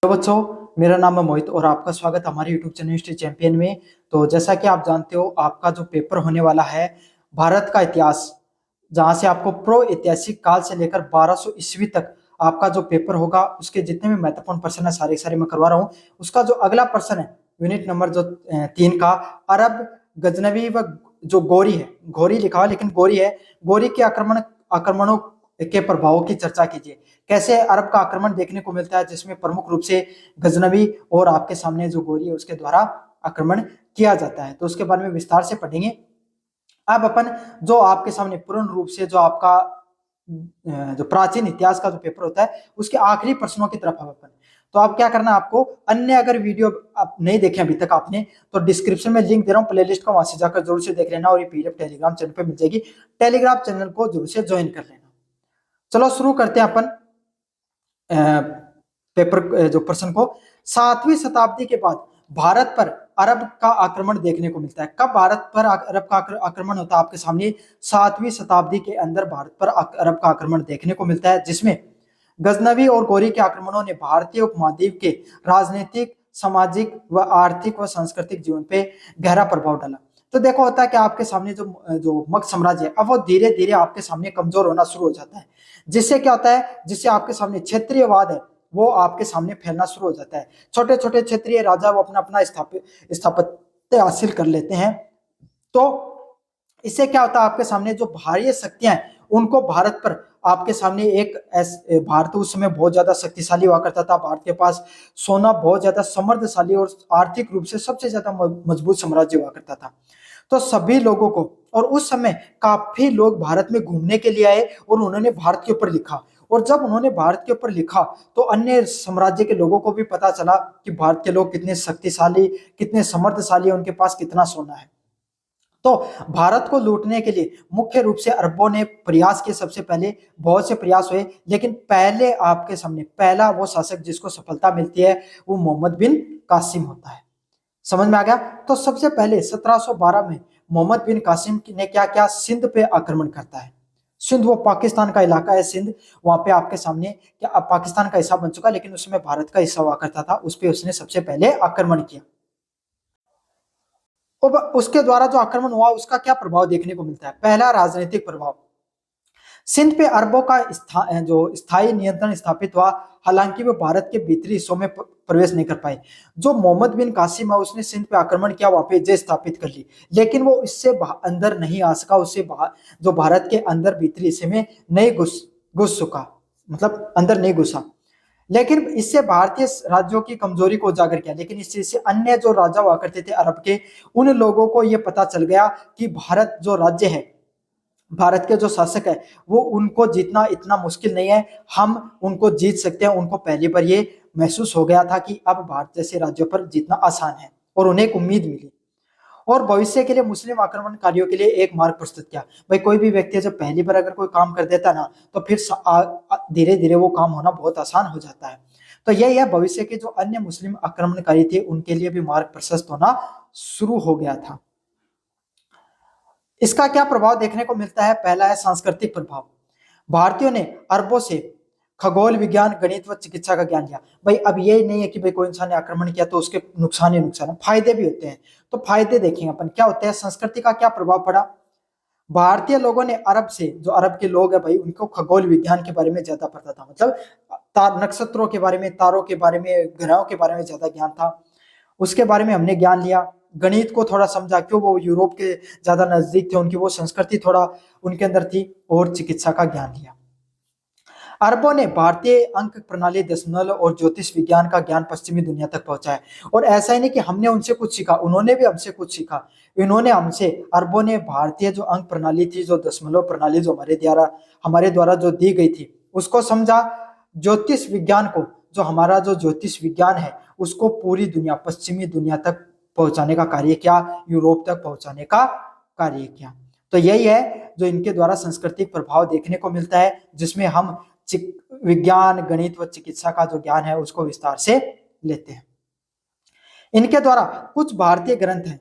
तो बच्चों, मेरा नाम है मोहित और आपका स्वागत है हमारे यूट्यूब चैनल हिस्ट्री चैंपियन में। तो जैसा कि आप जानते हो, आपका जो पेपर होने वाला है भारत का इतिहास, जहां से आपको प्रो ऐतिहासिक काल से लेकर 1200 ईस्वी तक आपका जो पेपर होगा, उसके जितने भी महत्वपूर्ण प्रश्न है सारे सारे मैं करवा रहा हूँ। उसका जो अगला प्रश्न है यूनिट नंबर जो 3 का, अरब गजनवी व जो गोरी है, गोरी लिखा हुआ लेकिन गोरी है, गोरी के आक्रमणों के प्रभावों की चर्चा कीजिए। कैसे अरब का आक्रमण देखने को मिलता है, जिसमें प्रमुख रूप से गजनवी और आपके सामने जो गोरी है उसके द्वारा आक्रमण किया जाता है। तो उसके बारे में विस्तार से पढ़ेंगे। अब अपन जो आपके सामने पूर्ण रूप से जो आपका जो प्राचीन इतिहास का जो पेपर होता है उसके आखिरी प्रश्नों की तरफ हम अपन। तो आप क्या करना है, आपको अन्य अगर वीडियो आप नहीं देखे अभी तक आपने, तो डिस्क्रिप्शन में लिंक दे रहा हूँ प्लेलिस्ट का, वहां से जाकर जरूर से देख लेना और ये पीडीएफ टेलीग्राम चैनल पे मिल जाएगी। टेलीग्राम चैनल को जरूर से ज्वाइन कर लेना। चलो शुरू करते हैं अपन पेपर जो प्रश्न को। 7वीं शताब्दी के बाद भारत पर अरब का आक्रमण देखने को मिलता है। कब भारत पर अरब का आक्रमण होता है आपके सामने? 7वीं शताब्दी के अंदर भारत पर अरब का आक्रमण देखने को मिलता है, जिसमें गजनवी और गोरी के आक्रमणों ने भारतीय उपमहाद्वीप के राजनीतिक, सामाजिक व आर्थिक व सांस्कृतिक जीवन पे गहरा प्रभाव डाला। तो देखो, होता है कि आपके सामने जो जो मगध साम्राज्य है, अब वो धीरे धीरे आपके सामने कमजोर होना शुरू हो जाता है। जिससे क्या होता है, जिससे आपके सामने क्षेत्रीयवाद है वो आपके सामने फैलना शुरू हो जाता है। छोटे छोटे क्षेत्रीय राजा वो अपना अपना स्थापत्य हासिल कर लेते हैं। तो इससे क्या होता है, आपके सामने जो बाहरी शक्तियां हैं उनको भारत पर आपके सामने भारत उस समय बहुत ज्यादा शक्तिशाली हुआ करता था। भारत के पास सोना बहुत ज्यादा समृद्धशाली और आर्थिक रूप से सबसे ज्यादा मजबूत साम्राज्य हुआ करता था। तो सभी लोगों को, और उस समय काफी लोग भारत में घूमने के लिए आए और उन्होंने भारत के ऊपर लिखा। और जब उन्होंने भारत के ऊपर लिखा तो अन्य साम्राज्य के लोगों को भी पता चला कि भारत के लोग कितने शक्तिशाली, कितने समृद्धशाली, उनके पास कितना सोना है। तो भारत को लूटने के लिए मुख्य रूप से अरबों ने प्रयास किए। सबसे पहले बहुत से प्रयास हुए, लेकिन पहले आपके सामने पहला वो शासक जिसको सफलता मिलती है वो मोहम्मद बिन कासिम होता है। समझ में आ गया? तो सबसे पहले 1712 में मोहम्मद बिन कासिम ने क्या किया, सिंध पे आक्रमण करता है। सिंध वो पाकिस्तान का इलाका है, सिंध, वहां पे आपके सामने क्या अब पाकिस्तान का हिस्सा बन चुका, लेकिन उसमें भारत का हिस्सा हुआ करता था, उस पर उसने सबसे पहले आक्रमण किया। और उसके द्वारा जो आक्रमण हुआ उसका क्या प्रभाव देखने को मिलता है? पहला, राजनीतिक प्रभाव। सिंध पे अरबों का जो स्थायी नियंत्रण स्थापित हुआ। हालांकि वो भारत के भीतरी हिस्सों में प्रवेश नहीं कर पाए। जो मोहम्मद बिन कासिम है उसने सिंध पे आक्रमण किया, वहां पे जय स्थापित कर ली, लेकिन वो इससे अंदर नहीं आ सका। उससे जो भारत के अंदर भीतरी हिस्से में नहीं घुस सका, मतलब अंदर नहीं घुसा। लेकिन इससे भारतीय राज्यों की कमजोरी को उजागर किया। लेकिन इस चीज से अन्य जो राजा हुआ करते थे अरब के, उन लोगों को यह पता चल गया कि भारत जो राज्य है, भारत के जो शासक है, वो उनको जीतना इतना मुश्किल नहीं है, हम उनको जीत सकते हैं। उनको पहली बार ये महसूस हो गया था कि अब भारत जैसे राज्यों पर जीतना आसान है, और उन्हें एक उम्मीद मिली। और भविष्य के लिए मुस्लिम आक्रमणकारियों के लिए एक मार्ग प्रस्तुत किया। भाई कोई भी व्यक्ति जब पहली बार अगर कोई काम कर देता ना, तो फिर धीरे धीरे वो काम होना बहुत आसान हो जाता है। तो यही है, भविष्य के जो अन्य मुस्लिम आक्रमणकारी थे उनके लिए भी मार्ग प्रशस्त होना शुरू हो गया था। इसका क्या प्रभाव देखने को मिलता है? पहला है सांस्कृतिक प्रभाव। भारतीयों ने अरबों से खगोल विज्ञान, गणित व चिकित्सा का ज्ञान लिया। भाई अब ये नहीं है कि भाई कोई इंसान ने आक्रमण किया तो उसके नुकसान ही नुकसान है, फायदे भी होते हैं। तो फायदे देखेंगे अपन क्या होते हैं। संस्कृति का क्या प्रभाव पड़ा? भारतीय लोगों ने अरब से, जो अरब के लोग हैं भाई, उनको खगोल विज्ञान के बारे में ज्यादा पता था, मतलब नक्षत्रों के बारे में, तारों के बारे में, ग्रहों के बारे में ज्यादा ज्ञान था। उसके बारे में हमने ज्ञान लिया। गणित को थोड़ा समझा, क्यों वो यूरोप के ज्यादा नजदीक थे, उनकी वो संस्कृति थोड़ा उनके अंदर थी। और चिकित्सा का ज्ञान लिया। अरबों ने भारतीय अंक प्रणाली, दशमलव और ज्योतिष विज्ञान का ज्ञान पश्चिमी दुनिया तक पहुंचाया। और ऐसा ही नहीं कि हमने उनसे कुछ सीखा, उन्होंने भी हमसे कुछ सीखा। इन्होंने हमसे, अरबों ने भारतीय जो अंक प्रणाली थी, जो दशमलव प्रणाली जो हमारे द्वारा जो दी गई थी उसको समझा। ज्योतिष विज्ञान को, जो हमारा जो ज्योतिष विज्ञान है उसको पूरी दुनिया, पश्चिमी दुनिया तक पहुंचाने का कार्य किया, यूरोप तक पहुंचाने का कार्य किया। तो यही है जो इनके द्वारा सांस्कृतिक प्रभाव देखने को मिलता है, जिसमें हम विज्ञान, गणित व चिकित्सा का जो ज्ञान है उसको विस्तार से लेते हैं। इनके द्वारा कुछ भारतीय ग्रंथ हैं,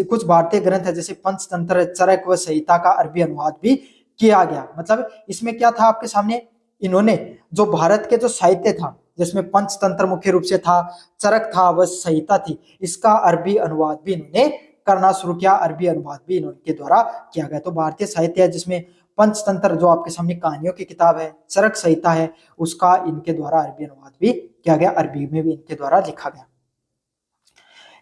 कुछ भारतीय ग्रंथ है जैसे पंचतंत्र, चरक व संहिता का अरबी अनुवाद भी किया गया। मतलब इसमें क्या था आपके सामने, इन्होंने जो भारत के जो साहित्य था, जिसमें पंचतंत्र मुख्य रूप से था, चरक था, व संहिता थी, इसका अरबी अनुवाद भी इन्होंने करना शुरू किया। अरबी अनुवाद भी इनके द्वारा किया गया। तो भारतीय साहित्य है जिसमें पंचतंत्र जो आपके सामने कहानियों की किताब है, चरक संहिता है, उसका इनके द्वारा अरबी अनुवाद भी किया गया, अरबी में भी इनके द्वारा लिखा गया।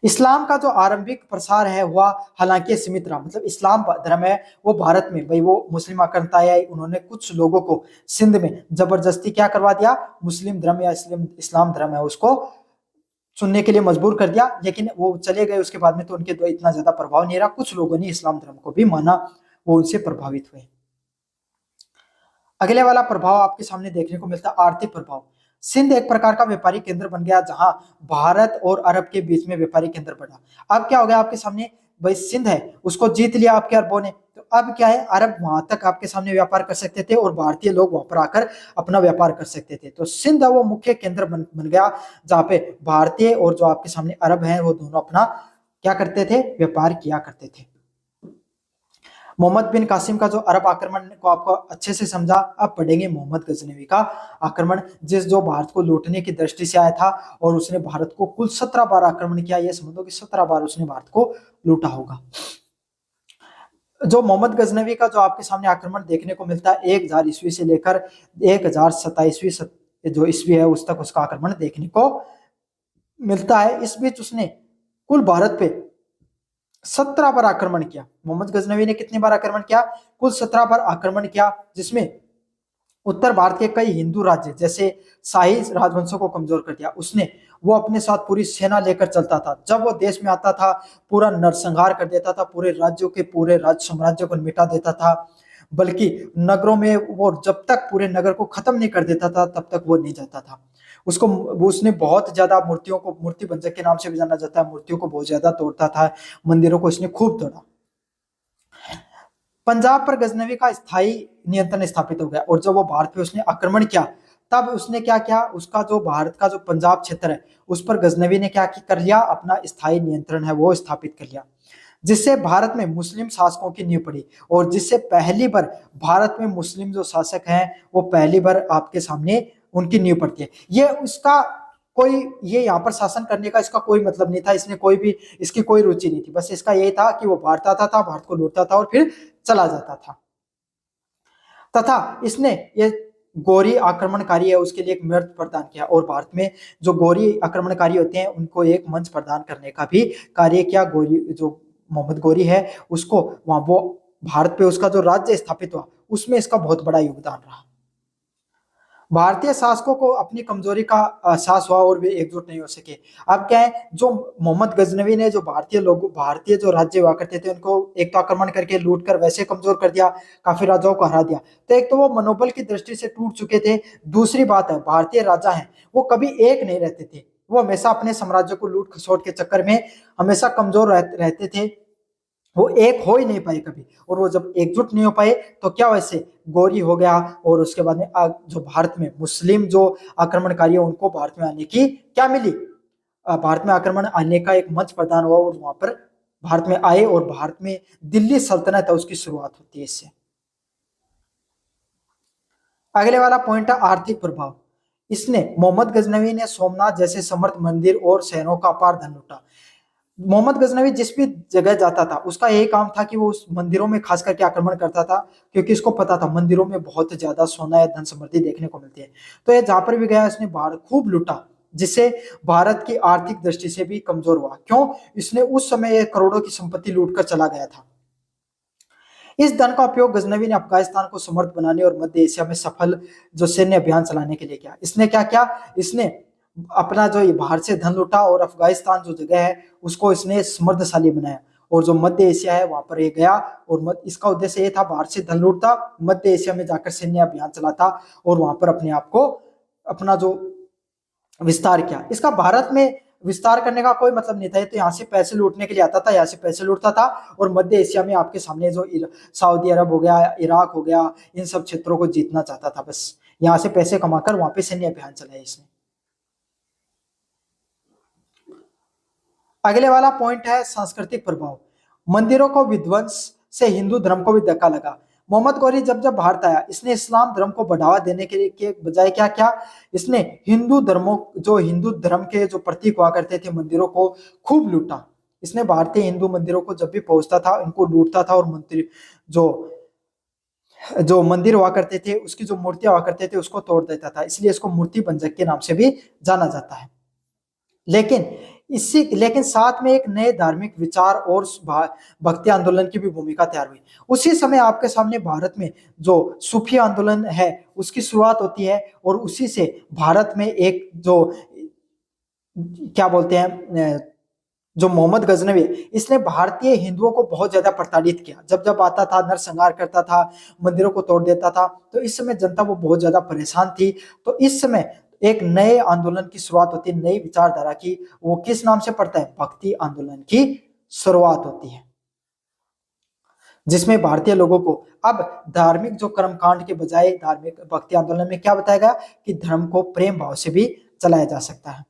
इस्लाम का जो आरंभिक प्रसार है हुआ हालांकि सीमित रहा, मतलब इस्लाम धर्म है वो भारत में, भाई वो मुस्लिम आक्रांता है, उन्होंने कुछ लोगों को सिंध में जबरदस्ती क्या करवा दिया, मुस्लिम धर्म या इस्लाम धर्म है उसको सुनने के लिए मजबूर कर दिया, लेकिन वो चले गए उसके बाद में, तो उनके इतना ज्यादा प्रभाव नहीं रहा। कुछ लोगों ने इस्लाम धर्म को भी माना, वो उनसे प्रभावित हुए। अगले वाला प्रभाव आपके सामने देखने को मिलता है आर्थिक प्रभाव। सिंध एक प्रकार का व्यापारी केंद्र बन गया, जहां भारत और अरब के बीच में व्यापारी केंद्र बना। अब क्या हो गया आपके सामने, भाई सिंध है उसको जीत लिया आपके अरबों ने, तो अब क्या है, अरब वहां तक आपके सामने व्यापार कर सकते थे और भारतीय लोग वहां पर आकर अपना व्यापार कर सकते थे। तो सिंध वो मुख्य केंद्र बन गया, जहां पे भारतीय और जो आपके सामने अरब है वो दोनों अपना क्या करते थे, व्यापार किया करते थे। मोहम्मद बिन कासिम का जो अरब आक्रमण को आपको अच्छे से समझा, अब पढ़ेंगे मोहम्मद गजनवी का आक्रमण, जो भारत को लूटने की दृष्टि से आया था और उसने भारत को कुल 17 बार आक्रमण किया। यह समझो कि 17 बार उसने भारत को लूटा होगा। जो मोहम्मद गजनवी का जो आपके सामने आक्रमण देखने को मिलता है 1000 ईस्वी से लेकर 1027 जो ईस्वी है उस तक उसका आक्रमण देखने को मिलता है। इस बीच उसने कुल भारत पे 17 बार आक्रमण किया। मोहम्मद गजनवी ने कितनी बार आक्रमण किया, कुल 17 बार आक्रमण किया, जिसमें उत्तर भारत के कई हिंदू राज्य जैसे शाही राजवंशों को कमजोर कर दिया। उसने वो अपने साथ पूरी सेना लेकर चलता था, जब वो देश में आता था पूरा नरसंहार कर देता था, पूरे राज्यों के पूरे राज्य साम्राज्य को मिटा देता था, बल्कि नगरों में वो जब तक पूरे नगर को खत्म नहीं कर देता था तब तक वो नहीं जाता था। उसको उसने बहुत ज्यादा मूर्तियों को, मूर्ति भंजक के नाम से भी जाना जाता है, मूर्तियों को बहुत ज्यादा तोड़ता था, मंदिरों को इसने खूब तोड़ा। पंजाब पर गजनवी का स्थायी नियंत्रण स्थापित हो गया, और जब वो भारत पे उसने आक्रमण किया तब उसने क्या किया, उसका जो भारत का जो पंजाब क्षेत्र है उस पर गजनवी ने क्या कर लिया, अपना स्थायी नियंत्रण है वो स्थापित कर लिया, जिससे भारत में मुस्लिम शासकों की नींव पड़ी, और जिससे पहली बार भारत में मुस्लिम जो शासक हैं वो पहली बार आपके सामने उनकी नींव पड़ती है। ये उसका कोई, ये यहाँ पर शासन करने का इसका कोई मतलब नहीं था, इसने कोई भी, इसकी कोई रुचि नहीं थी, बस इसका यही था कि वो भारत आता था, भारत को लूटता था और फिर चला जाता था। तथा इसने ये गोरी आक्रमणकारी है उसके लिए एक मंच प्रदान किया, और भारत में जो गोरी आक्रमणकारी होते हैं उनको एक मंच प्रदान करने का भी कार्य किया। गोरी जो मोहम्मद गोरी है उसको वहां वो भारत पे उसका जो राज्य स्थापित हुआ उसमें इसका बहुत बड़ा योगदान रहा। भारतीय शासकों को अपनी कमजोरी का एहसास हुआ और वे एकजुट नहीं हो सके। अब क्या है, जो मोहम्मद गजनवी ने जो भारतीय लोग, भारतीय जो राज्य हुआ करते थे उनको एक तो आक्रमण करके लूट कर वैसे कमजोर कर दिया, काफी राजाओं को हरा दिया, तो एक तो वो मनोबल की दृष्टि से टूट चुके थे। दूसरी बात है, भारतीय राजा हैं वो कभी एक नहीं रहते थे, वो हमेशा अपने साम्राज्य को लूट खसोट के चक्कर में हमेशा कमजोर रहते थे, वो एक हो ही नहीं पाए कभी। और वो जब एकजुट नहीं हो पाए तो क्या वैसे गौरी हो गया, और उसके बाद में जो भारत में मुस्लिम जो आक्रमणकारी है उनको भारत में आने की क्या मिली, भारत में आक्रमण आने का एक मंच प्रदान हुआ, और वहां पर भारत में आए और भारत में दिल्ली सल्तनत है उसकी शुरुआत होती है इससे। अगले वाला पॉइंट है आर्थिक प्रभाव। इसने मोहम्मद गजनवी ने सोमनाथ जैसे समर्थ मंदिर और शहरों का अपार धन लूटा। मोहम्मद गजनवी जिस भी जगह जाता था उसका यही काम था कि वो उस मंदिरों में खास करके आक्रमण करता था, क्योंकि इसको पता था मंदिरों में बहुत ज्यादा सोना या धन समृद्धि देखने को मिलती है। तो ये जहां पर भी गया इसने भारत खूब लूटा, जिससे भारत की आर्थिक दृष्टि से भी कमजोर हुआ। क्यों, इसने उस समय ये करोड़ों की संपत्ति लूट कर चला गया था। इस धन का उपयोग गजनवी ने अफगानिस्तान को समर्थ बनाने और मध्य एशिया में सफल जो सैन्य अभियान चलाने के लिए किया। इसने क्या किया, इसने अपना जो ये बाहर से धन लूटा और अफगानिस्तान जो जगह है उसको इसने समृद्धशाली बनाया, और जो मध्य एशिया है वहां पर ये गया, और इसका उद्देश्य ये था बाहर से धन लूटता, मध्य एशिया में जाकर सैन्य अभियान चलाता और वहां पर अपने आप को, अपना जो विस्तार किया। इसका भारत में विस्तार करने का कोई मतलब नहीं था, ये तो यहाँ से पैसे लूटने के लिए आता था, यहाँ से पैसे लूटता था, और मध्य एशिया में आपके सामने जो सऊदी अरब हो गया, इराक हो गया, इन सब क्षेत्रों को जीतना चाहता था, बस यहाँ से पैसे कमाकर वहां पे सैन्य अभियान चलाया इसने। अगले वाला पॉइंट है सांस्कृतिक प्रभाव। मंदिरों को विध्वंस से हिंदू धर्म को भी धक्का लगा। मोहम्मद गौरी जब जब भारत आया, इसने इस्लाम धर्म को बढ़ावा देने के बजाय क्या क्या, इसने हिंदू धर्म के जो प्रतीक हुआ करते थे मंदिरों को खूब लूटा। इसने भारतीय हिंदू मंदिरों को जब भी पहुंचता था इनको लूटता था, और मंदिर जो जो मंदिर हुआ करते थे उसकी जो मूर्तियां हुआ करते थे उसको तोड़ देता था, इसलिए इसको मूर्ति भंजक के नाम से भी जाना जाता है। लेकिन साथ में एक नए धार्मिक विचार और भक्ति आंदोलन की भी भूमिका तैयार हुई। उसी समय आपके सामने भारत में जो सूफी आंदोलन है उसकी शुरुआत होती है, और उसी से भारत में एक जो क्या बोलते हैं जो मोहम्मद गजनवी, इसने भारतीय हिंदुओं को बहुत ज्यादा प्रताड़ित किया। जब जब आता था नरसंहार करता था, मंदिरों को तोड़ देता था, तो इस समय जनता वो बहुत ज्यादा परेशान थी। तो इस समय एक नए आंदोलन की शुरुआत होती है, नई विचारधारा की। वो किस नाम से पड़ता है? भक्ति आंदोलन की शुरुआत होती है, जिसमें भारतीय लोगों को अब धार्मिक जो कर्मकांड के बजाय धार्मिक भक्ति आंदोलन में क्या बताया गया कि धर्म को प्रेम भाव से भी चलाया जा सकता है।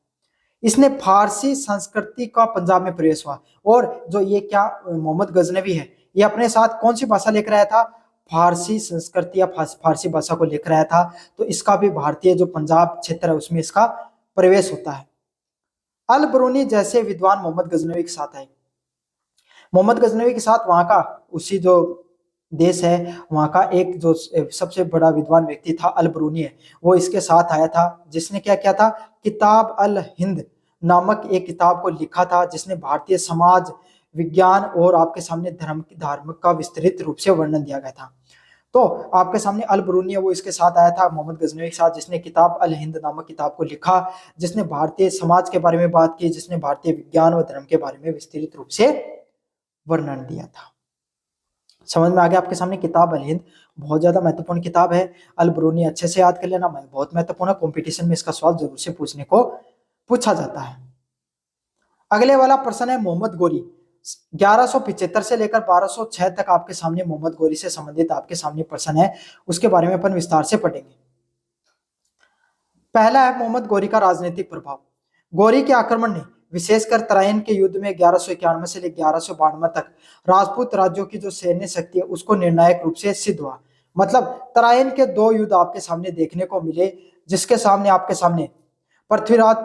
इसने फारसी संस्कृति का पंजाब में प्रवेश हुआ, और जो ये क्या मोहम्मद गजनवी है, ये अपने साथ कौन सी भाषा लेकर आया था? फारसी संस्कृति या फारसी भाषा को लेकर आया था। तो इसका भी भारतीय जो पंजाब क्षेत्र है उसमें इसका प्रवेश होता है। अल बरूनी जैसे विद्वान मोहम्मद गजनवी के साथ आए। मोहम्मद गजनवी के साथ वहां का उसी जो देश है वहां का एक जो सबसे बड़ा विद्वान व्यक्ति था अल बरूनी है, वो इसके साथ आया था, जिसने क्या किया था? किताब अल हिंद नामक एक किताब को लिखा था, जिसने भारतीय समाज विज्ञान और आपके सामने धर्म का विस्तृत रूप से वर्णन दिया गया था। तो आपके सामने अल बरूनी है, वो इसके साथ आया था मोहम्मद गजनवी के साथ, जिसने किताब अल हिंद नामक किताब को लिखा, जिसने भारतीय समाज के बारे में बात की, जिसने भारतीय विज्ञान व धर्म के बारे में विस्तृत रूप से वर्णन दिया था। समझ में आ गया आपके सामने? किताब अल हिंद बहुत ज्यादा महत्वपूर्ण किताब है। अल बरूनी अच्छे से याद कर लेना, बहुत महत्वपूर्ण है, कॉम्पिटिशन में इसका सवाल जरूर से पूछा जाता है। अगले वाला प्रश्न है मोहम्मद गोरी। 1175 से लेकर 1206 तक आपके सामने मोहम्मद गोरी से संबंधित आपके सामने प्रश्न है, उसके बारे में अपन विस्तार से पढ़ेंगे। पहला है मोहम्मद गोरी का राजनीतिक प्रभाव। गोरी के आक्रमण ने विशेषकर तराइन के युद्ध में 1191 से लेकर 1192 तक राजपूत राज्यों की जो सैन्य शक्ति है उसको निर्णायक रूप से सिद्ध हुआ। मतलब तराइन के दो युद्ध आपके सामने देखने को मिले, जिसके सामने आपके सामने पृथ्वीराज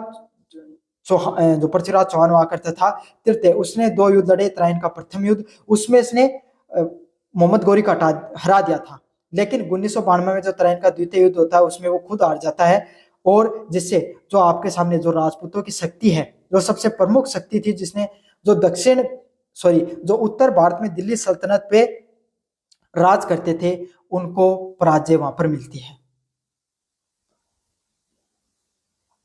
जो पृथ्वीराज चौहान हुआ करता था तृतीय, उसने दो युद्ध लड़े। तराइन का प्रथम युद्ध, उसमें इसने मोहम्मद गोरी का हरा दिया था। लेकिन 1992 में जो तराइन का द्वितीय युद्ध होता है उसमें वो खुद हार जाता है, और जिससे जो आपके सामने जो राजपूतों की शक्ति है, जो सबसे प्रमुख शक्ति थी, जिसने जो उत्तर भारत में दिल्ली सल्तनत पे राज करते थे, उनको पराजय वहां पर मिलती है।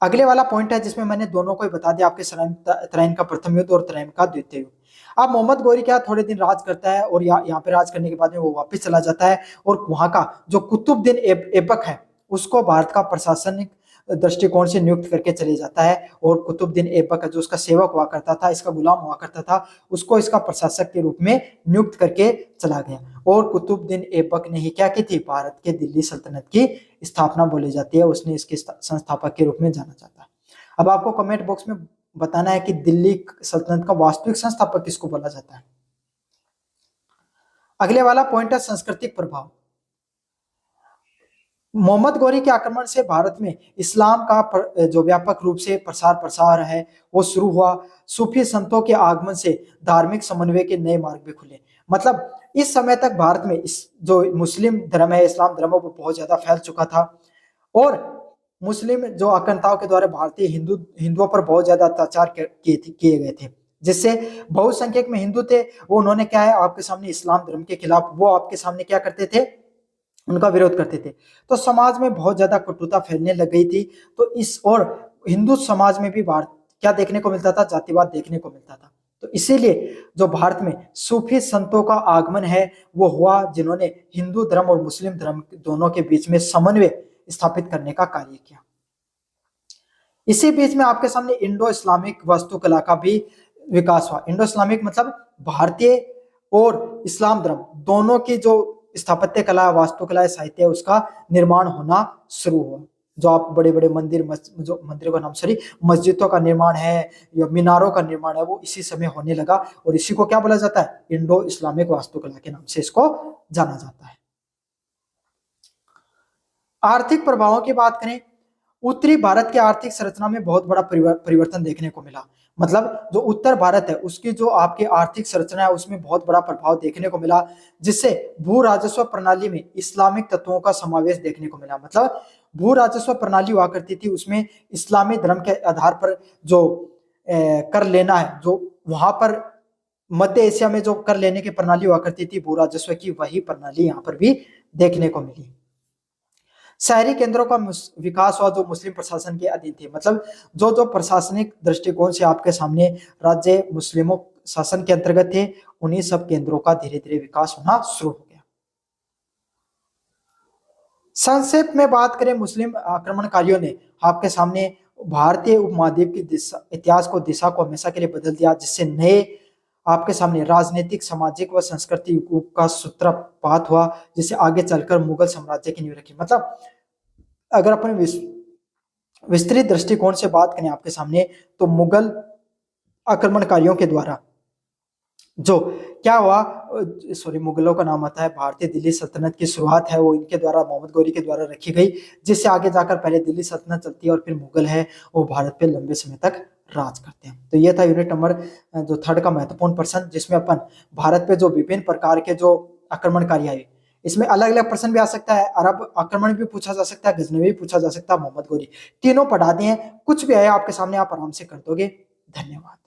अगले वाला पॉइंट है जिसमें मैंने दोनों को ही बता दिया, आपके तराइन का प्रथम युद्ध और तराइन का द्वितीय युद्ध। अब मोहम्मद गोरी क्या थोड़े दिन राज करता है, और यहाँ पे राज करने के बाद में वो वापस चला जाता है, और वहां का जो कुतुबुद्दीन ऐबक है उसको भारत का प्रशासनिक दृष्टिकोण से नियुक्त करके चले जाता है। और कुतुबुद्दीन ऐबक जो उसका सेवक हुआ करता था, इसका गुलाम हुआ करता था, उसको इसका प्रशासक के रूप में नियुक्त करके चला गया। और कुतुबुद्दीन ऐबक ने ही क्या की थी? भारत के दिल्ली सल्तनत की स्थापना बोली जाती है, उसने इसके संस्थापक के रूप में जाना जाता है। अब आपको कमेंट बॉक्स में बताना है कि दिल्ली सल्तनत का वास्तविक संस्थापक किसको बोला जाता है। अगले वाला पॉइंट है सांस्कृतिक प्रभाव। मोहम्मद गौरी के आक्रमण से भारत में इस्लाम का जो व्यापक रूप से प्रसार है वो शुरू हुआ। सूफी संतों के आगमन से धार्मिक समन्वय के नए मार्ग भी खुले। मतलब इस समय तक भारत में इस जो मुस्लिम धर्म है, इस्लाम धर्म है, वो बहुत ज्यादा फैल चुका था, और मुस्लिम जो आक्रांताओं के द्वारा भारतीय हिंदुओं पर बहुत ज्यादा अत्याचार किए गए थे, जिससे बहुसंख्यक में हिंदू थे, वो उन्होंने क्या है आपके सामने इस्लाम धर्म के खिलाफ वो आपके सामने क्या करते थे? उनका विरोध करते थे। तो समाज में बहुत ज्यादा कटुता फैलने लग गई थी। तो इस और हिंदू समाज में भी क्या देखने को मिलता था? जातिवाद देखने को मिलता था। तो इसीलिए जो भारत में सूफी संतों का आगमन है वो हुआ, जिन्होंने हिंदू धर्म और मुस्लिम धर्म दोनों के बीच में समन्वय स्थापित करने का कार्य किया। इसी बीच में आपके सामने इंडो इस्लामिक वास्तुकला का भी विकास हुआ। इंडो इस्लामिक मतलब भारतीय और इस्लाम धर्म दोनों की जो स्थापत्य कला, वास्तुकला, साहित्य, उसका निर्माण होना शुरू हुआ। जो आप बड़े बड़े जो मंदिरों का नाम मस्जिदों का निर्माण है या मीनारों का निर्माण है, वो इसी समय होने लगा, और इसी को क्या बोला जाता है? इंडो इस्लामिक वास्तुकला के नाम से इसको जाना जाता है। आर्थिक प्रभावों की बात करें, उत्तरी भारत की आर्थिक संरचना में बहुत बड़ा परिवर्तन देखने को मिला। मतलब जो उत्तर भारत है उसकी जो आपकी आर्थिक संरचना है उसमें बहुत बड़ा प्रभाव देखने को मिला, जिससे भू राजस्व प्रणाली में इस्लामिक तत्वों का समावेश देखने को मिला। मतलब भू राजस्व प्रणाली हुआ करती थी, उसमें इस्लामी धर्म के आधार पर जो कर लेना है, जो वहां पर मध्य एशिया में जो कर लेने की प्रणाली हुआ करती थी भू राजस्व की, वही प्रणाली यहाँ पर भी देखने को मिली। शहरी केंद्रों का विकास हुआ जो मुस्लिम प्रशासन के अधीन थे। मतलब जो जो प्रशासनिक दृष्टिकोण से आपके सामने राज्य मुस्लिमों शासन के अंतर्गत थे, उन्हीं सब केंद्रों का धीरे धीरे विकास होना शुरू हो गया। संक्षेप में बात करें, मुस्लिम आक्रमणकारियों ने आपके सामने भारतीय उपमहाद्वीप की दिशा, इतिहास को, दिशा को हमेशा के लिए बदल दिया, जिससे नए आपके सामने राजनीतिक, सामाजिक व संस्कृति युग का सूत्रपात हुआ, जिससे आगे चलकर मुगल साम्राज्य की नींव रखी। मतलब अगर अपन विस्तृत दृष्टिकोण से बात करें आपके सामने, तो मुगल आक्रमणकारियों के द्वारा जो क्या हुआ, सॉरी, मुगलों का नाम आता है, भारतीय दिल्ली सल्तनत की शुरुआत है वो इनके द्वारा, मोहम्मद गौरी के द्वारा रखी गई, जिससे आगे जाकर पहले दिल्ली सल्तनत चलती है और फिर मुगल है वो भारत पे लंबे समय तक राज करते हैं। तो ये था यूनिट नंबर जो थर्ड का महत्वपूर्ण प्रश्न, जिसमें अपन भारत पे जो विभिन्न प्रकार के जो आक्रमणकारी आए, इसमें अलग अलग प्रश्न भी आ सकता है, अरब आक्रमण भी पूछा जा सकता है, गजनवी भी पूछा जा सकता है, मोहम्मद गौरी, तीनों पढ़ा दिए हैं। कुछ भी आए आपके सामने आप आराम से कर दोगे। धन्यवाद।